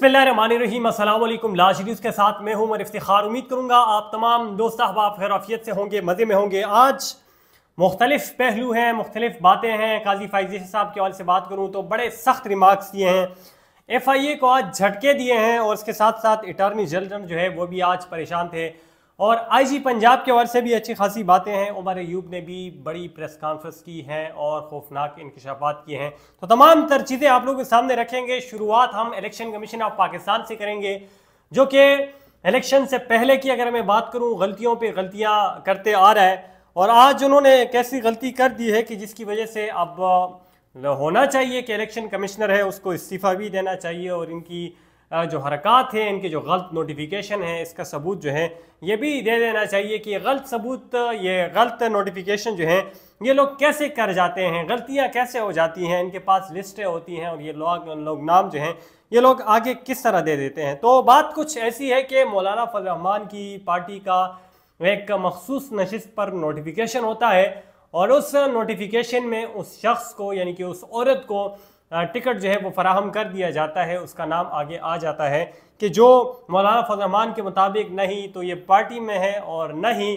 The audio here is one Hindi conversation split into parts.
बिस्मिल्लाहिर्रहमानिर्रहीम, अस्सलाम वालेकुम। लाश न्यूज़ के साथ मैं हूं उमर इफ्तिखार। उम्मीद करूंगा आप तमाम दोस्त अहबाब खैरियत से होंगे, मज़े में होंगे। आज मुख्तलिफ पहलू हैं, मुख्तलिफ बातें हैं। काजी फैज़ी साहब के हवाले से बात करूं तो बड़े सख्त रिमार्क्स दिए हैं, FIA को आज झटके दिए हैं और इसके साथ साथ अटॉर्नी जनरल जो है वो भी आज परेशान थे और IG पंजाब के हवाले से भी अच्छी खासी बातें हैं। उमर अयूब ने भी बड़ी प्रेस कॉन्फ्रेंस की है और खौफनाक इंकशाफात किए हैं। तो तमाम तर चीज़ें आप लोगों के सामने रखेंगे। शुरुआत हम इलेक्शन कमीशन ऑफ पाकिस्तान से करेंगे, जो कि इलेक्शन से पहले की अगर मैं बात करूं गलतियों पे गलतियां करते आ रहा है और आज उन्होंने एक ऐसी गलती कर दी है कि जिसकी वजह से अब होना चाहिए कि इलेक्शन कमिश्नर है उसको इस्तीफ़ा भी देना चाहिए और इनकी जो हरकत है, इनके जो गलत नोटिफिकेशन है, इसका सबूत जो है ये भी दे देना चाहिए कि ये गलत सबूत, ये गलत नोटिफिकेशन जो है ये लोग कैसे कर जाते हैं, गलतियां कैसे हो जाती हैं, इनके पास लिस्टें होती हैं और ये लोग नाम जो हैं ये लोग आगे किस तरह दे देते हैं। तो बात कुछ ऐसी है कि मौलाना फजल रहमान की पार्टी का एक मखसूस नशिस्त पर नोटिफिकेशन होता है और उस नोटिफिकेशन में उस शख्स को यानी कि उस औरत को टिकट जो है वो फराहम कर दिया जाता है, उसका नाम आगे आ जाता है कि जो मौलाना फजल रहमान के मुताबिक नहीं तो ये पार्टी में है और न ही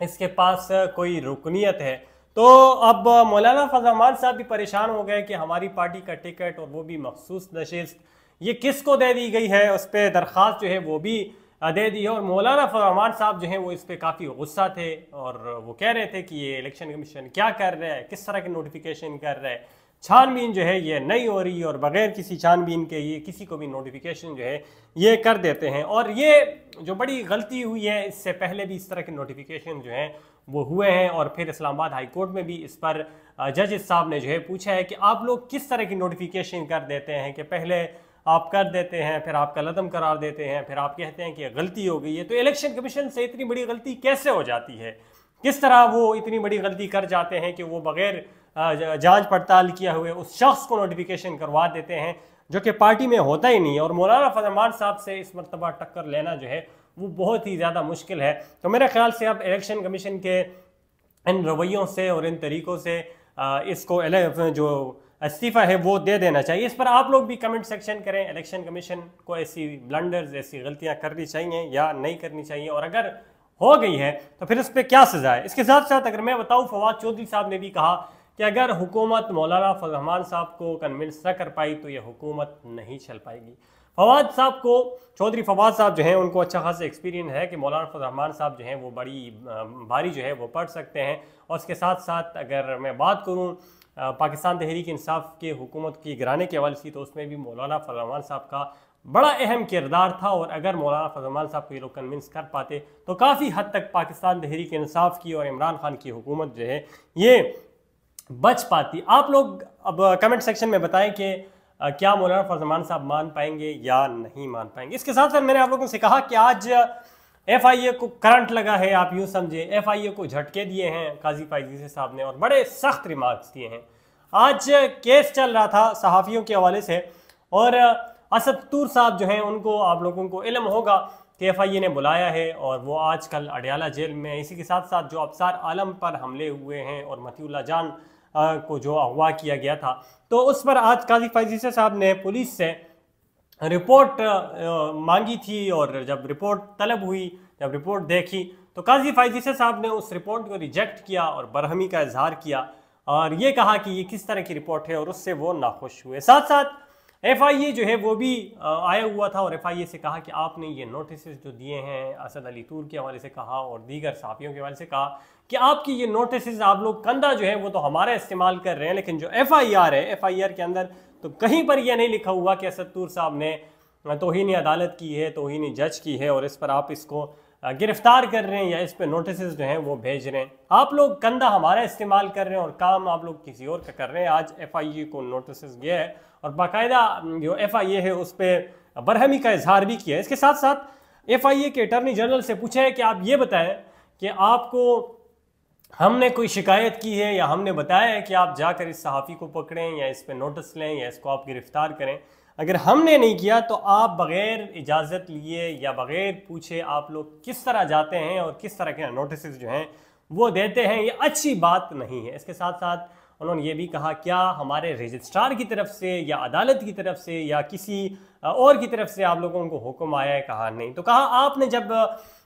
इसके पास कोई रुकनीत है। तो अब मौलाना फजल रहमान साहब भी परेशान हो गए कि हमारी पार्टी का टिकट और वो भी मखसूस नशिस्त ये किसको दे दी गई है, उस पर दरख्वास्त जो है वो भी दे दी है। और मौलाना फजल रहमान साहब जो हैं वो इस पर काफ़ी गुस्सा थे और वो कह रहे थे कि ये इलेक्शन कमीशन क्या कर रहा है, किस तरह के नोटिफिकेशन कर रहा है, छानबीन जो है ये नहीं हो रही और बगैर किसी छानबीन के ये किसी को भी नोटिफिकेशन जो है ये कर देते हैं। और ये जो बड़ी गलती हुई है, इससे पहले भी इस तरह के नोटिफिकेशन जो हैं वो हुए हैं और फिर इस्लामाबाद हाई कोर्ट में भी इस पर जज साहब ने जो है पूछा है कि आप लोग किस तरह की नोटिफिकेशन कर देते हैं कि पहले आप कर देते हैं, फिर आप कलअदम करार देते हैं, फिर आप कहते हैं कि गलती हो गई है। तो इलेक्शन कमीशन से इतनी बड़ी गलती कैसे हो जाती है, किस तरह वो इतनी बड़ी गलती कर जाते हैं कि वो बगैर जांच पड़ताल किया हुए उस शख्स को नोटिफिकेशन करवा देते हैं जो कि पार्टी में होता ही नहीं है। और मौलाना फजल रहमान साहब से इस मरतबा टक्कर लेना जो है वो बहुत ही ज़्यादा मुश्किल है। तो मेरे ख्याल से अब इलेक्शन कमीशन के इन रवैयों से और इन तरीक़ों से इसको जो इस्तीफ़ा है वो दे देना चाहिए। इस पर आप लोग भी कमेंट सेक्शन करें, इलेक्शन कमीशन को ऐसी ब्लंडर्स, ऐसी गलतियाँ करनी चाहिए या नहीं करनी चाहिए, और अगर हो गई है तो फिर उस पर क्या सज़ा है। इसके साथ साथ अगर मैं बताऊँ, फवाद चौधरी साहब ने भी कहा कि अगर हुकूमत मौलाना फजल रहमान साहब को कन्विंस न कर पाई तो ये हुकूमत नहीं चल पाएगी। फवाद साहब को, चौधरी फवाद साहब जो हैं उनको अच्छा खासा एक्सपीरियंस है कि मौलाना फजल रहमान साहब जो हैं वो बड़ी भारी जो है वो पढ़ सकते हैं। और इसके साथ साथ अगर मैं बात करूँ पाकिस्तान तहरीक इंसाफ के हुकूमत की गिराने के हवाले से, तो उसमें भी मौलाना फजल रहमान साहब का बड़ा अहम किरदार था। और अगर मौलाना फजल रहमान साहब को ये लोग कन्विंस कर पाते तो काफ़ी हद तक पाकिस्तान तहरीक इंसाफ की और इमरान खान की हुकूमत जो है ये बच पाती। आप लोग अब कमेंट सेक्शन में बताएं कि क्या मौलाना फजल रहमान साहब मान पाएंगे या नहीं मान पाएंगे। इसके साथ साथ मैंने आप लोगों से कहा कि आज FIA को करंट लगा है, आप यूँ समझे FIA को झटके दिए हैं काजी फैज़ी साहब ने और बड़े सख्त रिमार्क्स दिए हैं। आज केस चल रहा था सहाफ़ियों के हवाले से और असद तूर साहब जो हैं उनको, आप लोगों को इल्म होगा कि FIA ने बुलाया है और वो आजकल अडियाला जेल में। इसी के साथ साथ जो अफसार आलम पर हमले हुए हैं और मतीउल्लाह जान को जो अगवा किया गया था, तो उस पर आज काजी फैज़ी साहब ने पुलिस से रिपोर्ट मांगी थी और जब रिपोर्ट तलब हुई, जब रिपोर्ट देखी तो काजी फैज़ी साहब ने उस रिपोर्ट को रिजेक्ट किया और बरहमी का इजहार किया और ये कहा कि ये किस तरह की रिपोर्ट है और उससे वो नाखुश हुए। साथ साथ FIA जो है वो भी आया हुआ था और FIA से कहा कि आपने ये नोटिस जो दिए हैं, असद अली तूर के हवाले से कहा और दीगर सहाफ़ियों के हवाले से कहा कि आपकी ये नोटिस आप लोग कंधा जो है वो तो हमारा इस्तेमाल कर रहे हैं, लेकिन जो FIR है, FIR के अंदर तो कहीं पर यह नहीं लिखा हुआ कि असद तूर साहब ने तौहीन अदालत की है, तौहीन जज की है और इस पर आप इसको गिरफ्तार कर रहे हैं या इस पे नोटिस जो हैं वो भेज रहे हैं। आप लोग कंधा हमारा इस्तेमाल कर रहे हैं और काम आप लोग किसी और का कर रहे हैं। आज FIA को नोटिस गया है और बाकायदा जो FIA है उस पर बरहमी का इजहार भी किया है। इसके साथ साथ FIA के अटॉर्नी जनरल से पूछा है कि आप ये बताएं कि आपको हमने कोई शिकायत की है या हमने बताया है कि आप जाकर इस सहाफ़ी को पकड़ें या इस पर नोटिस लें या इसको आप गिरफ्तार करें। अगर हमने नहीं किया तो आप बग़ैर इजाज़त लिए या बग़ैर पूछे आप लोग किस तरह जाते हैं और किस तरह के नोटिस जो हैं वो देते हैं, ये अच्छी बात नहीं है। इसके साथ साथ उन्होंने ये भी कहा क्या हमारे रजिस्ट्रार की तरफ से या अदालत की तरफ से या किसी और की तरफ से आप लोगों को हुक्म आया है? कहा नहीं। तो कहा आपने जब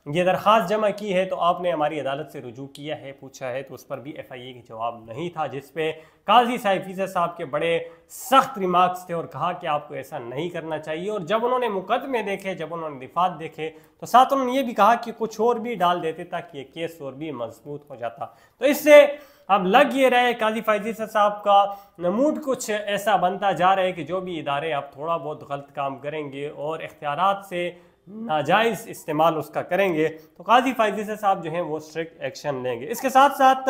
ये दरख्वास्त जमा की है तो आपने हमारी अदालत से रुजू किया है, पूछा है, तो उस पर भी FIA का जवाब नहीं था, जिस पे काजी साइफीज़ा साहब के बड़े सख्त रिमार्क्स थे और कहा कि आपको ऐसा नहीं करना चाहिए। और जब उन्होंने मुकदमे देखे, जब उन्होंने दिफात देखे, तो साथ उन्होंने ये भी कहा कि कुछ और भी डाल देते ताकि ये केस और भी मजबूत हो जाता। तो इससे अब लग ये रहा है काजी फाइज़ी साहब का मूड कुछ ऐसा बनता जा रहा है कि जो भी इदारे अब थोड़ा बहुत गलत काम करेंगे और इख्तियारात से नाजायज़ इस्तेमाल उसका करेंगे तो काजी फाइज़ी साहब जो हैं वो स्ट्रिक्ट एक्शन लेंगे। इसके साथ साथ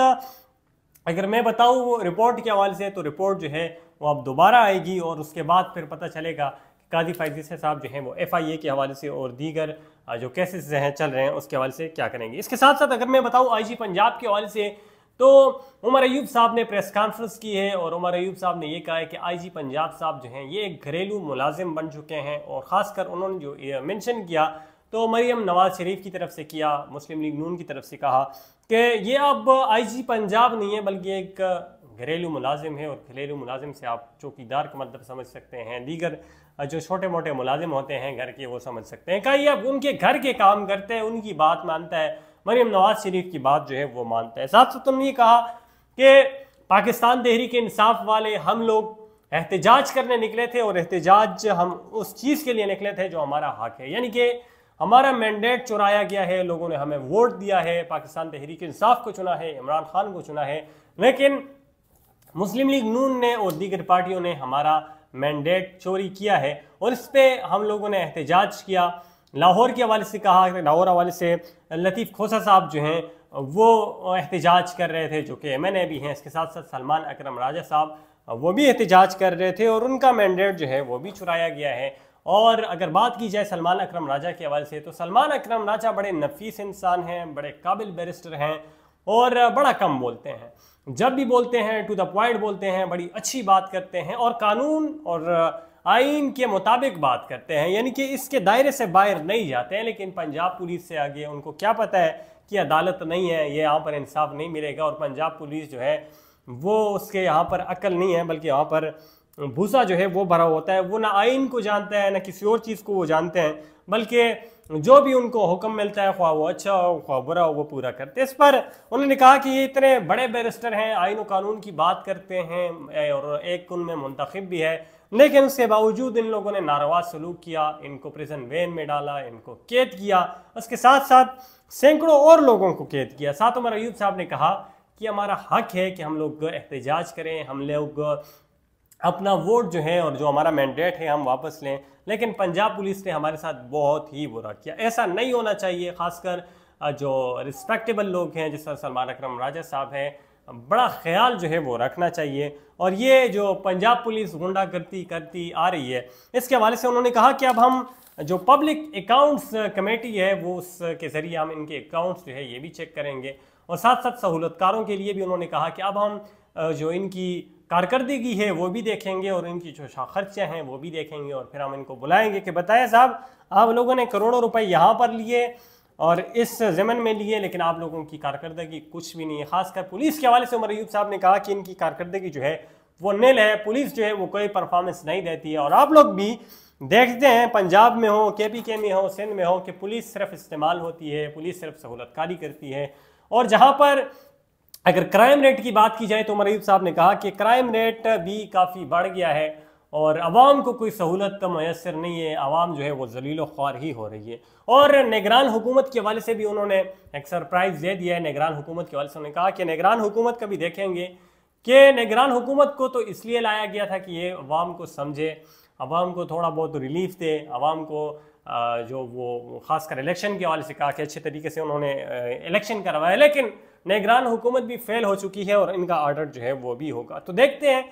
अगर मैं बताऊँ रिपोर्ट के हवाले से, तो रिपोर्ट जो है वो अब दोबारा आएगी और उसके बाद फिर पता चलेगा कि काजी फाइज़ी साहब जो हैं वो FIA के हवाले से और दीगर जो केसेस हैं चल रहे हैं उसके हवाले से क्या करेंगे। इसके साथ साथ अगर मैं बताऊँ IG पंजाब के हवाले से, तो उमर अयूब साहब ने प्रेस कॉन्फ्रेंस की है और उमर अयूब साहब ने ये कहा है कि IG पंजाब साहब जो हैं ये एक घरेलू मुलाजिम बन चुके हैं। और ख़ासकर उन्होंने जो मेंशन किया तो मरियम नवाज शरीफ की तरफ से किया, मुस्लिम लीग नून की तरफ से कहा कि ये अब IG पंजाब नहीं है बल्कि एक घरेलू मुलाजिम है। और घरेलू मुलाजिम से आप चौकीदार का मतलब समझ सकते हैं, दीगर जो छोटे मोटे मुलाजिम होते हैं घर के वो समझ सकते हैं। कहीं अब उनके घर के काम करते हैं, उनकी बात मानता है, मरियम नवाज शरीफ की बात जो है वो मानता है। साथ साथ उन्होंने कहा कि पाकिस्तान तहरीक इंसाफ वाले हम लोग एहतजाज करने निकले थे और एहतजाज हम उस चीज़ के लिए निकले थे जो हमारा हक है, यानी कि हमारा मैंडेट चुराया गया है, लोगों ने हमें वोट दिया है, पाकिस्तान तहरीक इंसाफ को चुना है, इमरान खान को चुना है, लेकिन मुस्लिम लीग नून ने और दीगर पार्टियों ने हमारा मैंडेट चोरी किया है और इस पर हम लोगों ने एहतजाज किया। लाहौर के हवाले से कहा, लाहौर हवाले से लतीफ़ खोसा साहब जो हैं वो एहतजाज कर रहे थे जो कि MNA भी हैं। इसके साथ साथ सलमान अकरम राजा साहब वो भी एहतजाज कर रहे थे और उनका मैंडेट जो है वो भी चुराया गया है। और अगर बात की जाए सलमान अकरम राजा के हवाले से, तो सलमान अकरम राजा बड़े नफीस इंसान हैं, बड़े काबिल बैरिस्टर हैं और बड़ा कम बोलते हैं। जब भी बोलते हैं टू द पॉइंट बोलते हैं, बड़ी अच्छी बात करते हैं और कानून और आइन के मुताबिक बात करते हैं, यानी कि इसके दायरे से बाहर नहीं जाते हैं। लेकिन पंजाब पुलिस से आगे उनको क्या पता है कि अदालत नहीं है, ये यहाँ पर इंसाफ नहीं मिलेगा। और पंजाब पुलिस जो है वो उसके यहाँ पर अकल नहीं है बल्कि यहाँ पर भूसा जो है वो भरा होता है। वो ना आइन को जानता है ना किसी और चीज़ को वो जानते हैं, बल्कि जो भी उनको हुक्म मिलता है, ख्वाह वो अच्छा हो ख्वाह बुरा हो, वो पूरा करते हैं। इस पर उन्होंने कहा कि ये इतने बड़े बैरिस्टर हैं, आइन और कानून की बात करते हैं और एक उनमें मुंतखब भी है, लेकिन उसके बावजूद इन लोगों ने नारवा सलूक किया, इनको प्रिजन वैन में डाला, इनको कैद किया, उसके साथ साथ सैकड़ों और लोगों को कैद किया। साथ उमर अयूब साहब ने कहा कि हमारा हक है कि हम लोग एहतजाज करें, हम लोग अपना वोट जो है और जो हमारा मैंडेट है हम वापस लें, लेकिन पंजाब पुलिस ने हमारे साथ बहुत ही बुरा किया। ऐसा नहीं होना चाहिए, खासकर जो रिस्पेक्टेबल लोग हैं जिस तरह सलमान अकरम राजा साहब हैं, बड़ा ख्याल जो है वो रखना चाहिए। और ये जो पंजाब पुलिस गुंडागर्दी करती आ रही है, इसके हवाले से उन्होंने कहा कि अब हम जो पब्लिक अकाउंट्स कमेटी है वो उसके ज़रिए हम इनके अकाउंट्स जो है ये भी चेक करेंगे। और साथ साथ सहूलतकारों के लिए भी उन्होंने कहा कि अब हम जो इनकी कारकर्दगी है वो भी देखेंगे और इनकी जो खर्चे हैं वो भी देखेंगे और फिर हम इनको बुलाएंगे कि बताएं साहब आप लोगों ने करोड़ों रुपए यहाँ पर लिए और इस ज़मन में लिए, लेकिन आप लोगों की कारकर्दगी कुछ भी नहीं है। खासकर पुलिस के हवाले से उमर अयूब साहब ने कहा कि इनकी कारकर्दगी जो है वो नील है, पुलिस जो है वो कोई परफॉर्मेंस नहीं देती है। और आप लोग भी देखते हैं पंजाब में हो, KPK में हो, सिंध में हो, कि पुलिस सिर्फ इस्तेमाल होती है, पुलिस सिर्फ सहूलतकारी करती है। और जहाँ पर अगर क्राइम रेट की बात की जाए तो उमर अयूब साहब ने कहा कि क्राइम रेट भी काफ़ी बढ़ गया है और आवाम को कोई सहूलत मैसर नहीं है, आवाम जो है वो जलील ख्वार ही हो रही है। और निगरान हुकूमत के हवाले से भी उन्होंने एक सरप्राइज़ दे दिया है। निगरान हुकूमत के हवाले से उन्होंने कहा कि निगरान हुकूमत का भी देखेंगे कि निगरान हुकूमत को तो इसलिए लाया गया था कि ये आवाम को समझे, आवाम को थोड़ा बहुत रिलीफ दे, आवाम को जो वो ख़ासकर इलेक्शन के हवाले से कहा कि अच्छे तरीके से उन्होंने इलेक्शन करवाया, लेकिन निगरान हुकूमत भी फेल हो चुकी है और इनका ऑर्डर जो है वो भी होगा। तो देखते हैं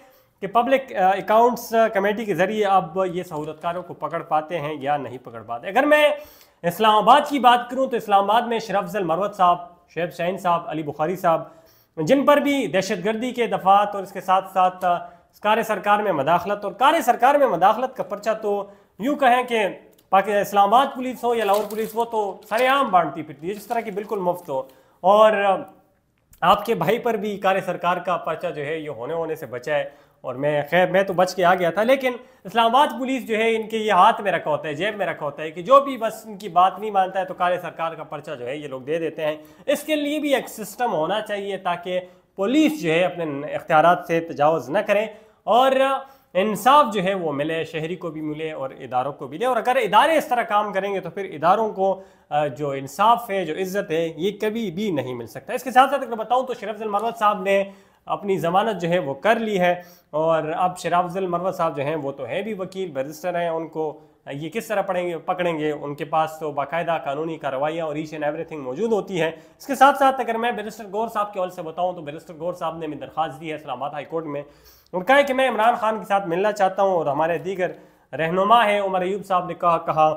कि पब्लिक अकाउंट्स कमेटी के ज़रिए अब ये सहूलतकारों को पकड़ पाते हैं या नहीं पकड़ पाते। अगर मैं इस्लामाबाद की बात करूँ तो इस्लामाबाद में शरफ अफजल मरवत साहब, शुएब शाहीन साहब, अली बुखारी साहब, जिन पर भी दहशतगर्दी के दफात और इसके साथ साथ कार्य सरकार में मदाखलत, और कार्य सरकार में मदाखलत का पर्चा तो यूँ कहें कि इस्लामाबाद पुलिस हो या लाहौर पुलिस हो तो सरेआम बांटती फिरती है, जिस तरह की बिल्कुल मुफ्त हो। और आपके भाई पर भी काले सरकार का पर्चा जो है ये होने से बचा है। और मैं तो बच के आ गया था, लेकिन इस्लामाबाद पुलिस जो है इनके ये हाथ में रखा होता है, जेब में रखा होता है कि जो भी बस इनकी बात नहीं मानता है तो काले सरकार का पर्चा जो है ये लोग दे देते हैं। इसके लिए भी एक सिस्टम होना चाहिए ताकि पुलिस जो है अपने इख्तियारात से तजावुज़ न करे और इंसाफ जो है वो मिले, शहरी को भी मिले और इदारों को भी मिले। और अगर इदारे इस तरह काम करेंगे तो फिर इदारों को जो इंसाफ है, जो इज़्ज़त है, ये कभी भी नहीं मिल सकता। इसके साथ साथ अगर बताऊँ तो शरीफ अफजल मरवत साहब ने अपनी ज़मानत जो है वो कर ली है और अब शरीफ अफजल मरवत साहब जो हैं वो तो है भी वकील, बैरिस्टर हैं, उनको ये किस तरह पकड़ेंगे? उनके पास तो बाकायदा कानूनी कार्रवाइयाँ और ईच एंड एवरीथिंग मौजूद होती है। इसके साथ साथ अगर मैं बैरिस्टर गौर साहब के हवाले से बताऊँ तो बैरिस्टर गौर साहब ने भी दरख्वास्त दी है इस्लामाबाद हाई कोर्ट में और कहा है कि मैं इमरान खान के साथ मिलना चाहता हूँ। और हमारे दीगर रहनुमा है उमर अयूब साहब ने कहा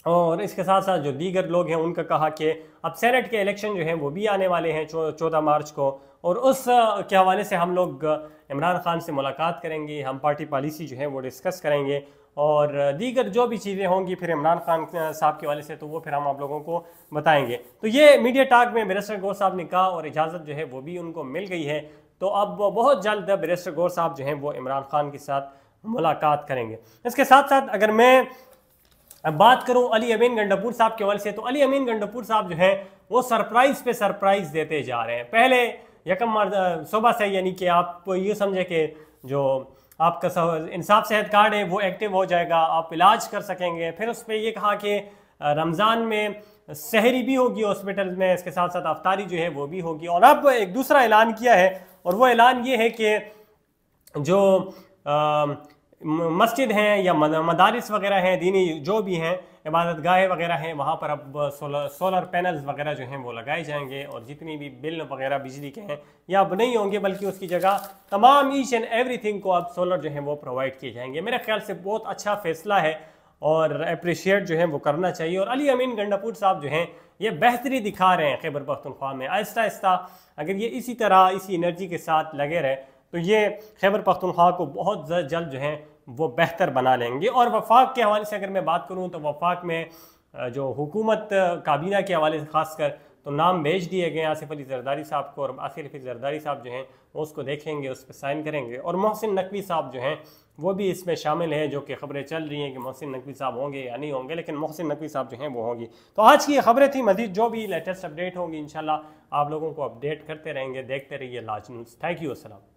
और इसके साथ साथ जो दीगर लोग हैं उनका कहा कि अब सेनेट के इलेक्शन जो हैं वो भी आने वाले हैं 14 मार्च को और उस के हवाले से हम लोग इमरान खान से मुलाकात करेंगे, हम पार्टी पॉलिसी जो है वो डिस्कस करेंगे और दीगर जो भी चीज़ें होंगी फिर इमरान खान साहब के हवाले से तो वो फिर हम आप लोगों को बताएंगे। तो ये मीडिया टॉक में बैरिस्टर गौर साहब ने कहा और इजाज़त जो है वो भी उनको मिल गई है। तो अब बहुत जल्द बैरिस्टर गौर साहब जो हैं वो इमरान खान के साथ मुलाकात करेंगे। इसके साथ साथ अगर मैं अब बात करूं अली अमीन गंडापुर साहब के हवाले से तो अली अमीन गंडापुर साहब जो है वो सरप्राइज पे सरप्राइज देते जा रहे हैं। पहले यकम सुबह से, यानी कि आप ये समझे कि जो आपका इंसाफ सेहत कार्ड है वो एक्टिव हो जाएगा, आप इलाज कर सकेंगे। फिर उस पर यह कहा कि रमज़ान में सहरी भी होगी हॉस्पिटल में, इसके साथ साथ अफ्तारी जो है वो भी होगी। और अब एक दूसरा ऐलान किया है और वो ऐलान ये है कि जो मस्जिद हैं या मदारिस वगैरह हैं, दीनी जो भी हैं, इबादत गाहें वगैरह हैं, वहाँ पर अब सोलर पैनल्स वगैरह जो हैं वो लगाए जाएंगे और जितनी भी बिल वगैरह बिजली के हैं या अब नहीं होंगे बल्कि उसकी जगह तमाम ईच एंड एवरीथिंग को अब सोलर जो है वो प्रोवाइड किए जाएंगे। मेरे ख्याल से बहुत अच्छा फैसला है और अप्रिशिएट जो है वो करना चाहिए। और अली अमीन गंडापुर साहब जो हैं ये बेहतरी दिखा रहे हैं खैबर पख्तूनख्वा में। आहिस्ता आहिस्ता अगर ये इसी तरह इसी एनर्जी के साथ लगे रहे तो ये खैबर पख्तूनख्वा को बहुत जल्द जो है वो बेहतर बना लेंगे। और वफाक के हवाले से अगर मैं बात करूं तो वफाक में जो हुकूमत काबीना के हवाले से खासकर तो नाम भेज दिए गए आसिफ अली जरदारी साहब को और आसिफ अली जरदारी साहब जो हैं वो उसको देखेंगे, उस पर साइन करेंगे। और मोहसिन नकवी साहब जो हैं वो भी इसमें शामिल हैं, जो कि खबरें चल रही हैं कि मोहसिन नकवी साहब होंगे या नहीं होंगे, लेकिन मोहसिन नकवी साहब जो हैं वो होंगी। तो आज की ये खबरें थी। मज़ीद जो भी लेटेस्ट अपडेट होंगी इंशाल्लाह आप लोगों को अपडेट करते रहेंगे। देखते रहिए लाज न्यूज़। Thank you. अस्सलाम।